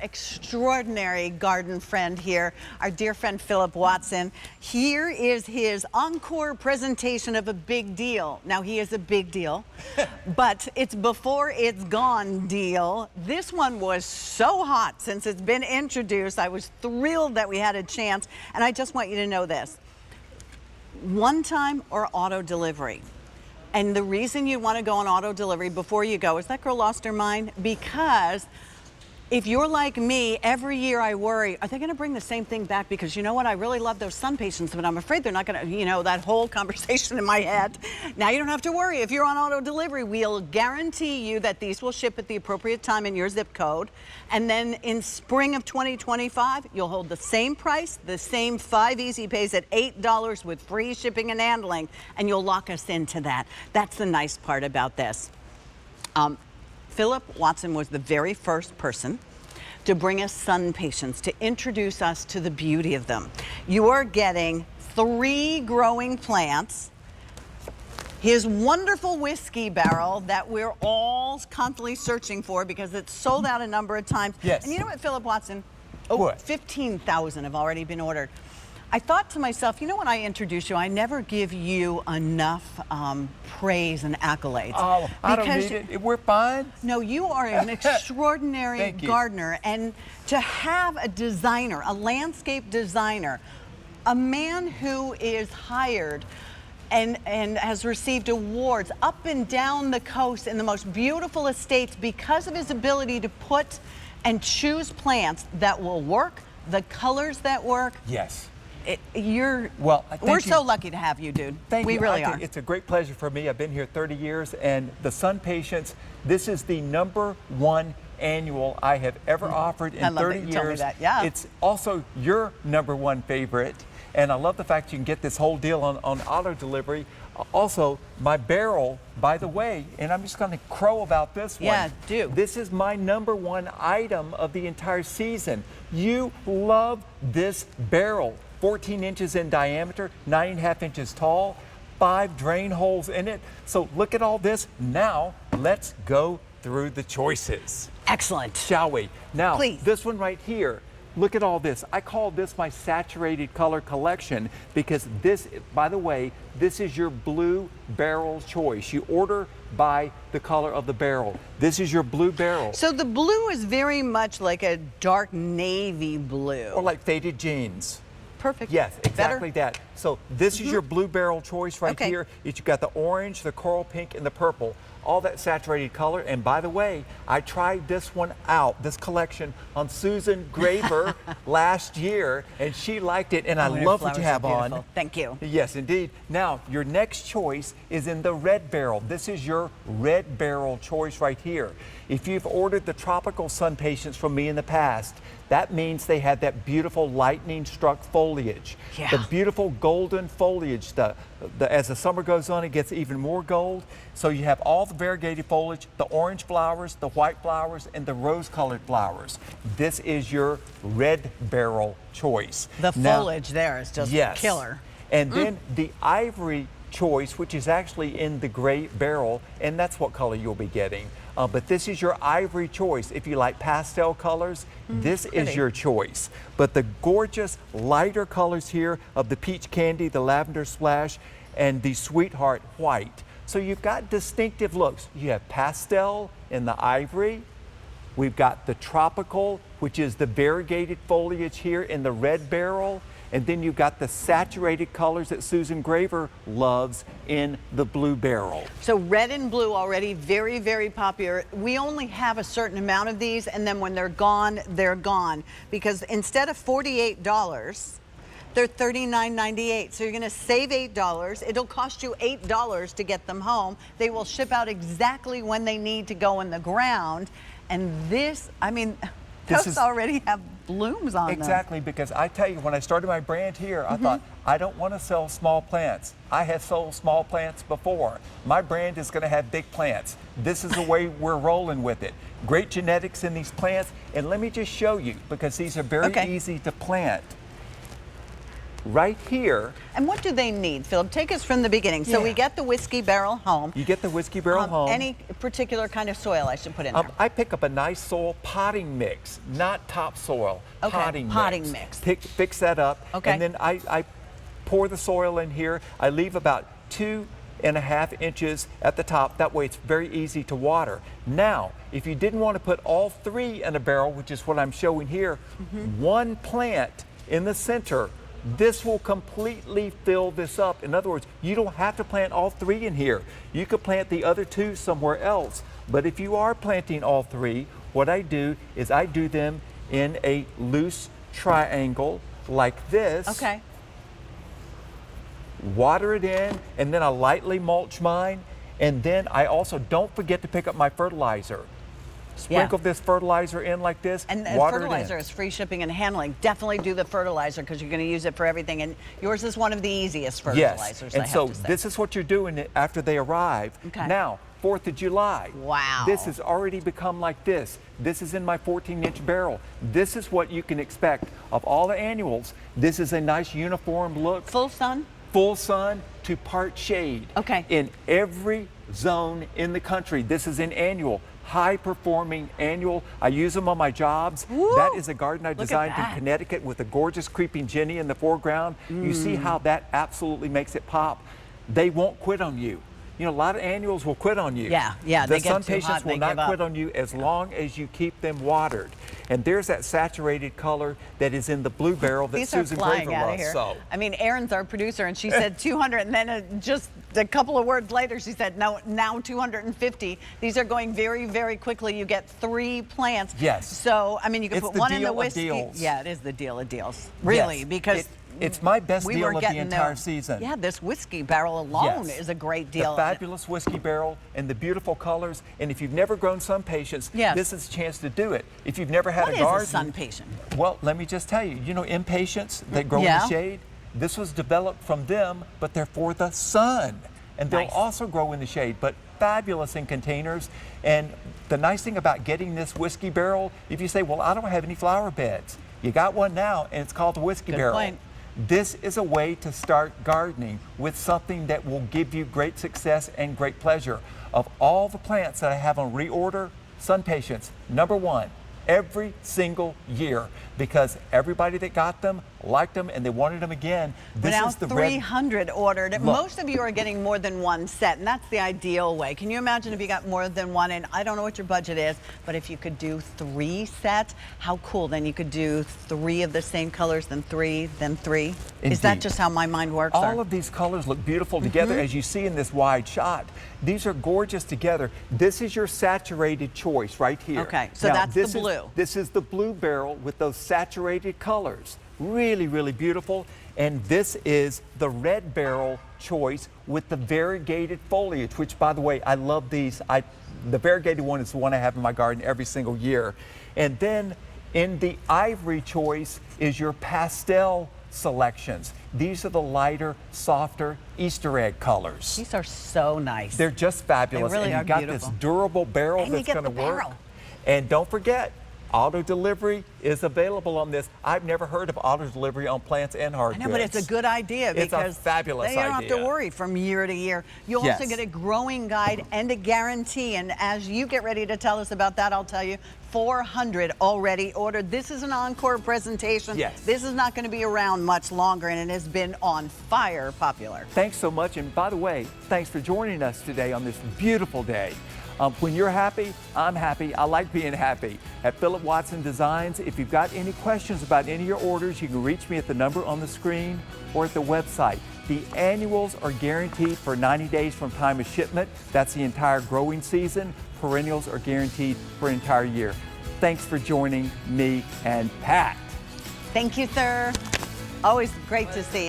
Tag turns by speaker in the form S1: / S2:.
S1: extraordinary garden friend here, our dear friend Phillip Watson. Here is his encore presentation of a big deal. Now, he is a big deal, but it's before it's gone deal. This one was so hot since it's been introduced. I was thrilled that we had a chance, and I just want you to know this. One time or auto delivery. And the reason you want to go on auto delivery before you go, is that girl lost her mind? Because if you're like me, every year I worry, are they going to bring the same thing back? Because you know what? I really love those SunPatiens, but I'm afraid they're not going to, you know, that whole conversation in my head. Now you don't have to worry. If you're on auto delivery, we'll guarantee you that these will ship at the appropriate time in your zip code. And then in spring of 2025, you'll hold the same price, the same 5 easy pays at $8 with free shipping and handling, and you'll lock us into that. That's the nice part about this. Phillip Watson was the very first person to bring us SunPatiens, to introduce us to the beauty of them. You are getting 3 growing plants, his wonderful whiskey barrel that we're all constantly searching for because it's sold out a number of times.
S2: Yes.
S1: And you know what, Phillip Watson?
S2: What?
S1: 15,000 have already been ordered. I thought to myself, you know, when I introduce you, I never give you enough praise and accolades.
S2: Oh, I don't need it. We're fine.
S1: No, you are an extraordinary gardener. And to have a designer, a landscape designer, a man who is hired and has received awards up and down the coast in the most beautiful estates because of his ability to put and choose plants that will work, the colors that work.
S2: Yes.
S1: We're so lucky to have you, dude. We really are.
S2: It's a great pleasure for me. I've been here 30 years, and the SunPatiens, this is the #1 annual I have ever offered in 30 years.
S1: Tell me that. Yeah.
S2: It's also your #1 favorite, and I love the fact you can get this whole deal on auto delivery. Also, my barrel, by the way, and I'm just going to crow about this one.
S1: Yeah, do.
S2: This is my #1 item of the entire season. You love this barrel. 14 inches in diameter, 9.5 inches tall, 5 drain holes in it. So look at all this. Now, let's go through the choices.
S1: Excellent.
S2: Shall we? Now,
S1: please.
S2: This one right here. Look at all this. I call this my saturated color collection because this, by the way, this is your blue barrel choice. You order by the color of the barrel. This is your blue barrel.
S1: So the blue is very much like a dark navy blue.
S2: Or like faded jeans.
S1: Perfect.
S2: Yes, exactly that. So this is your blue barrel choice right here. You've got the orange, the coral pink, and the purple. All that saturated color. And by the way, I tried this one out, this collection, on Susan Graver last year, and she liked it, and I love what you have on.
S1: Thank you.
S2: Yes, indeed. Now, your next choice is in the red barrel. This is your red barrel choice right here. If you've ordered the tropical SunPatiens from me in the past, that means they have that beautiful lightning struck foliage.
S1: Yeah.
S2: The beautiful golden foliage. As the summer goes on, it gets even more gold. So you have all the variegated foliage, the orange flowers, the white flowers, and the rose-colored flowers. This is your red barrel choice.
S1: The foliage there is just killer.
S2: And then the ivory choice, which is actually in the gray barrel, and that's what color you'll be getting. But this is your ivory choice. If you like pastel colors, this is your choice. But the gorgeous lighter colors here of the peach candy, the lavender splash, and the sweetheart white. So you've got distinctive looks. You have pastel in the ivory. We've got the tropical, which is the variegated foliage here in the red barrel. And then you've got the saturated colors that Susan Graver loves in the blue barrel.
S1: So red and blue already very, very popular. We only have a certain amount of these, and then when they're gone, they're gone. Because instead of $48, they're $39.98. So you're gonna save $8. It'll cost you $8 to get them home. They will ship out exactly when they need to go in the ground. And this, I mean, those already have blooms on them.
S2: Exactly, because I tell you, when I started my brand here, I thought, I don't want to sell small plants. I have sold small plants before. My brand is going to have big plants. This is the way we're rolling with it. Great genetics in these plants, and let me just show you, because these are very easy to plant. right here.
S1: And what do they need, Philip? Take us from the beginning. So we get the whiskey barrel home.
S2: You get the whiskey barrel home.
S1: Any particular kind of soil I should put in there?
S2: I pick up a nice soil potting mix, not topsoil.
S1: Okay, potting mix.
S2: Fix that up.
S1: Okay.
S2: And then I pour the soil in here. I leave about 2.5 inches at the top. That way it's very easy to water. Now, if you didn't want to put all 3 in a barrel, which is what I'm showing here, one plant in the center, this will completely fill this up. In other words, you don't have to plant all 3 in here. You could plant the other 2 somewhere else. But if you are planting all 3, what I do is I do them in a loose triangle like this.
S1: Okay.
S2: Water it in, and then I lightly mulch mine. And then I also don't forget to pick up my fertilizer. Sprinkle this fertilizer in like this,
S1: and
S2: water
S1: fertilizer
S2: it in.
S1: is free shipping and handling. Definitely do the fertilizer because you're going to use it for everything. And yours is one of the easiest fertilizers,
S2: yes. And
S1: I have
S2: so
S1: to say.
S2: this is what you're doing after they arrive.
S1: Okay.
S2: Now, 4th of July.
S1: Wow.
S2: This has already become like this. This is in my 14-inch barrel. This is what you can expect of all the annuals. This is a nice uniform look.
S1: Full sun?
S2: Full sun to part shade.
S1: Okay.
S2: In every zone in the country. This is an annual. High-performing annual. I use them on my jobs.
S1: Woo!
S2: That is a garden I
S1: Look at
S2: designed in
S1: that.
S2: Connecticut with a gorgeous creeping Jenny in the foreground. You see how that absolutely makes it pop. They won't quit on you. You know, a lot of annuals will quit on you.
S1: Yeah,
S2: The
S1: they get too
S2: SunPatiens
S1: hot,
S2: will
S1: they
S2: not
S1: give up.
S2: quit on you as long as you keep them watered. And there's that saturated color that is in the blue barrel that
S1: These are
S2: Susan
S1: flying
S2: Graver
S1: out of
S2: loves.
S1: here.
S2: So.
S1: I mean, Erin's our producer, and she said 200, and then just a couple of words later, she said, no, now 250. These are going very, very quickly. You get 3 plants.
S2: Yes.
S1: So, I mean, you can
S2: It's
S1: put
S2: the
S1: one in the
S2: deal of
S1: whiskey.
S2: deals.
S1: Yeah, it is the deal of deals. Really,
S2: Yes.
S1: because
S2: it's my best
S1: we
S2: deal
S1: were
S2: of the
S1: getting
S2: entire season.
S1: Yeah, this whiskey barrel alone
S2: Yes.
S1: is a great deal.
S2: The fabulous whiskey barrel and the beautiful colors. And if you've never grown SunPatiens,
S1: Yes.
S2: this is a chance to do it. If you've never had
S1: What
S2: a garden,
S1: is a SunPatient?
S2: well, let me just tell you, you know, impatiens that grow in
S1: Yeah.
S2: the shade, this was developed from them, but they're for the sun. And they'll
S1: Nice.
S2: also grow in the shade, but fabulous in containers. And the nice thing about getting this whiskey barrel, if you say, well, I don't have any flower beds, you got one now, and it's called the whiskey
S1: Good
S2: barrel.
S1: point.
S2: This is a way to start gardening with something that will give you great success and great pleasure. Of all the plants that I have on reorder, SunPatiens, #1, every single year, because everybody that got them liked them and they wanted them again.
S1: But
S2: This
S1: now
S2: is the
S1: 300 ordered.
S2: Look.
S1: Most of you are getting more than one set, and that's the ideal way. Can you imagine if you got more than one? And I don't know what your budget is, but if you could do 3 sets, how cool. Then you could do 3 of the same colors, then 3, then 3. Is that
S2: Indeed.
S1: just how my mind works?
S2: All of these colors look beautiful together, as you see in this wide shot. These are gorgeous together. This is your saturated choice right here.
S1: Okay, so
S2: Now,
S1: that's the
S2: this is-
S1: blue.
S2: This is the blue barrel with those saturated colors. Really, really beautiful. And this is the red barrel choice with the variegated foliage, which, by the way, I love these. The variegated one is the one I have in my garden every single year. And then in the ivory choice is your pastel selections. These are the lighter, softer Easter egg colors.
S1: These are so nice.
S2: They're just fabulous.
S1: They really
S2: and
S1: are
S2: you got
S1: beautiful.
S2: this durable barrel
S1: And you
S2: that's
S1: get
S2: going to
S1: the
S2: work.
S1: barrel.
S2: And don't forget, auto delivery is available on this. I've never heard of auto delivery on plants and hard
S1: I
S2: goods.
S1: know, but it's a good idea
S2: It's a
S1: because
S2: fabulous
S1: they don't have to
S2: idea.
S1: worry from year to year. You also
S2: Yes.
S1: get a growing guide and a guarantee. And as you get ready to tell us about that, I'll tell you 400 already ordered. This is an encore presentation.
S2: Yes.
S1: This is not going to be around much longer, and it has been on fire popular.
S2: Thanks so much. And by the way, thanks for joining us today on this beautiful day. When you're happy, I'm happy. I like being happy. At Phillip Watson Designs, if you've got any questions about any of your orders, you can reach me at the number on the screen or at the website. The annuals are guaranteed for 90 days from time of shipment. That's the entire growing season. Perennials are guaranteed for an entire year. Thanks for joining me and Pat.
S1: Thank you, sir. Always great to see you.